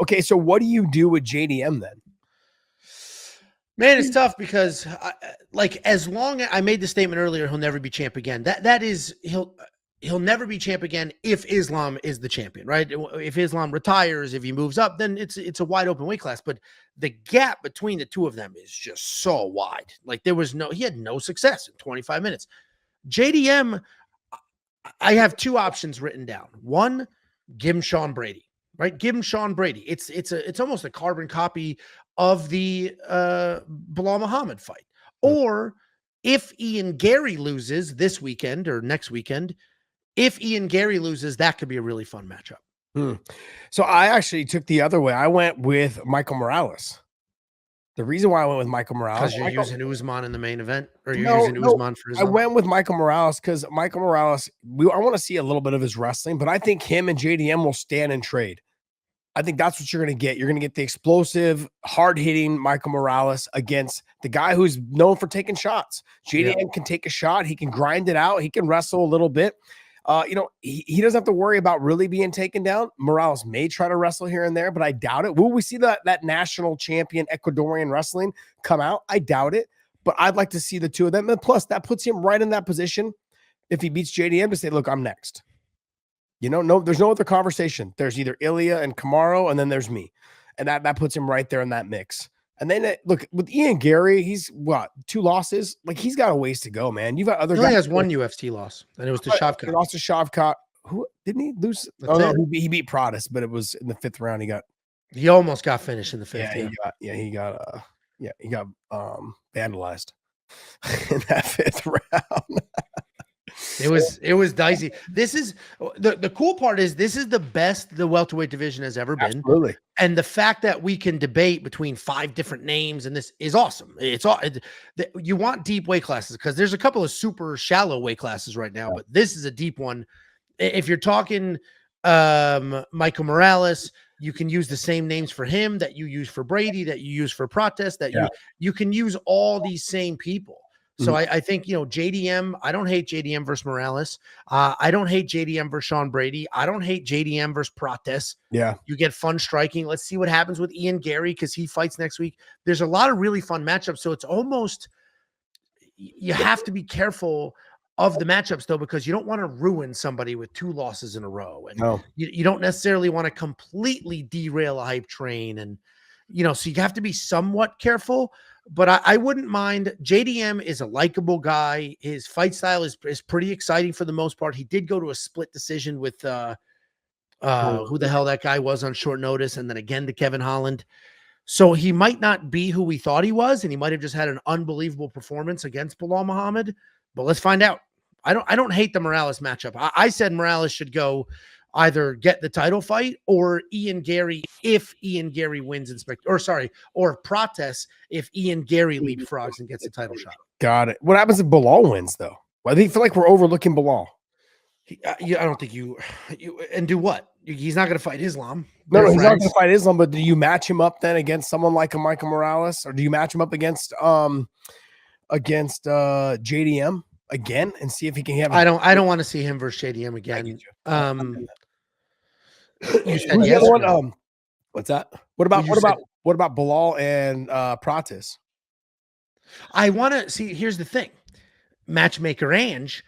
Okay, so what do you do with JDM then? Man, it's tough because, as long as I made the statement earlier, he'll never be champ again. That is, he'll never be champ again if Islam is the champion, right? If Islam retires, if he moves up, then it's a wide open weight class. But the gap between the two of them is just so wide. Like he had no success in 25 minutes. JDM, I have two options written down. One, give him Sean Brady. Right, give him Sean Brady. It's almost a carbon copy of the Bilal Muhammad fight. Or if Ian Gary loses this weekend or next weekend, if Ian Gary loses, that could be a really fun matchup. So I actually took the other way. I went with Michael Morales. The reason why I went with Michael Morales, because you're using Usman in the main event, or you're No, using Usman for Islam? I went with Michael Morales because Michael Morales, I want to see a little bit of his wrestling, but I think him and JDM will stand and trade. I think that's what you're going to get. You're going to get the explosive, hard-hitting Michael Morales against the guy who's known for taking shots. JDM can take a shot. He can grind it out. He can wrestle a little bit. He doesn't have to worry about really being taken down. Morales may try to wrestle here and there, but I doubt it. Will we see that national champion Ecuadorian wrestling come out? I doubt it, but I'd like to see the two of them. And plus, that puts him right in that position if he beats JDM to say, look, I'm next. There's no other conversation. There's either Ilya and Kamaru, and then there's me. And that puts him right there in that mix. And then look, with Ian Gary, he's 2 losses. Like, he's got a ways to go, man. You've got other guys. He only has one UFC loss, and it was to Shavkat. He lost to Shavkat. Who didn't he lose? He beat Prodis, but it was in the 5th round. He almost got finished in the 5th. He got vandalized in that 5th round. It was dicey. This is the cool part is this is the best the welterweight division has ever been. Absolutely. And the fact that we can debate between 5 different names and this is awesome. You want deep weight classes because there's a couple of super shallow weight classes right now, but this is a deep one. If you're talking Michael Morales, you can use the same names for him that you use for Brady, that you use for Protest, that you can use all these same people. So I think, JDM, I don't hate JDM versus Morales. I don't hate JDM versus Sean Brady. I don't hate JDM versus Protest. Yeah. You get fun striking. Let's see what happens with Ian Gary because he fights next week. There's a lot of really fun matchups. So it's almost, you have to be careful of the matchups, though, because you don't want to ruin somebody with 2 losses in a row. And you don't necessarily want to completely derail a hype train. And, so you have to be somewhat careful. But I wouldn't mind. JDM is a likable guy. His fight style is pretty exciting for the most part. He did go to a split decision with who the hell that guy was on short notice, and then again to Kevin Holland. So he might not be who we thought he was, and he might have just had an unbelievable performance against Bilal Muhammad. But let's find out. I don't hate the Morales matchup. I said Morales should go either get the title fight or Ian Gary if Ian Gary wins or Protest if Ian Gary leapfrogs and gets a title shot. Got it. What happens if Bilal wins, though? I think feel like we're overlooking Bilal. I don't think you and do what? He's not going to fight Islam. No, he's not going to fight Islam. But do you match him up then against someone like a Michael Morales, or do you match him up against JDM again and see if he can have? I don't want to see him versus JDM again. You said yes. What's that? What about Bilal and Protest? I want to see. Here's the thing, matchmaker Ange.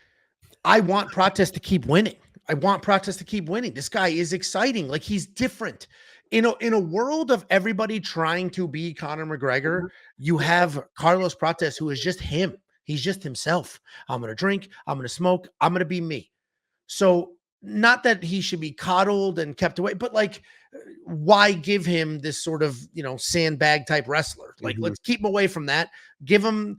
I want Protest to keep winning. This guy is exciting. Like, he's different. In a world of everybody trying to be Conor McGregor, you have Carlos Protest, who is just him. He's just himself. I'm going to drink. I'm going to smoke. I'm going to be me. So not that he should be coddled and kept away, but like, why give him this sort of, sandbag type wrestler? Like, let's keep him away from that. Give him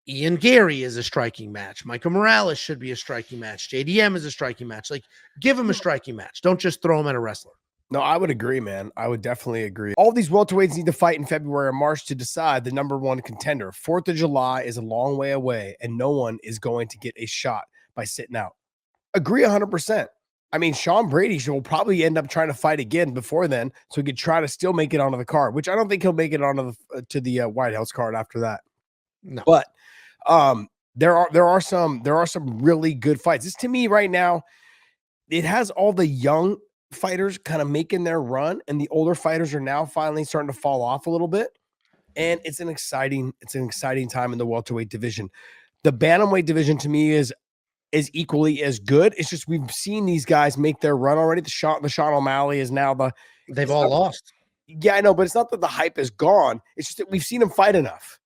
Ian Gary is a striking match. Michael Morales should be a striking match. JDM is a striking match. Like, give him a striking match. Don't just throw him at a wrestler. No, I would agree, man. I would definitely agree. All these welterweights need to fight in February or March to decide the #1 contender. 4th of July is a long way away, and no one is going to get a shot by sitting out. Agree 100%. I mean, Sean Brady will probably end up trying to fight again before then, so he could try to still make it onto the card, which I don't think he'll make it onto the White House card after that. No. But there are some really good fights. This, to me, right now, it has all the young fighters kind of making their run, and the older fighters are now finally starting to fall off a little bit. And it's an exciting time in the welterweight division. The bantamweight division to me is equally as good. It's just we've seen these guys make their run already. The Sean O'Malley is now they've all lost. Yeah, I know, but it's not that the hype is gone. It's just that we've seen him fight enough.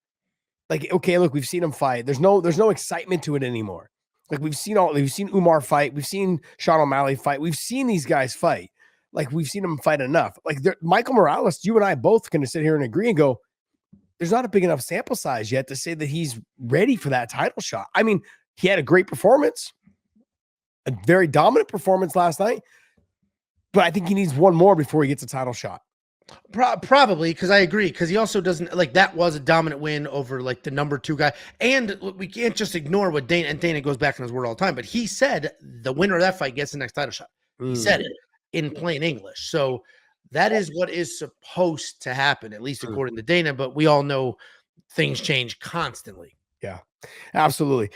Like, okay, look, we've seen him fight. There's no excitement to it anymore. Like we've seen Umar fight, we've seen Sean O'Malley fight, we've seen these guys fight. Like we've seen them fight enough. Like Michael Morales, you and I both going to sit here and agree and go, there's not a big enough sample size yet to say that he's ready for that title shot. I mean, he had a great performance, a very dominant performance last night, but I think he needs one more before he gets a title shot. Probably, because I agree, because he also doesn't, like, that was a dominant win over, like, the number 2 guy. And we can't just ignore what Dana, and Dana goes back on his word all the time, but he said the winner of that fight gets the next title shot. He said it in plain English. So that is what is supposed to happen, at least according to Dana, but we all know things change constantly. Yeah, absolutely.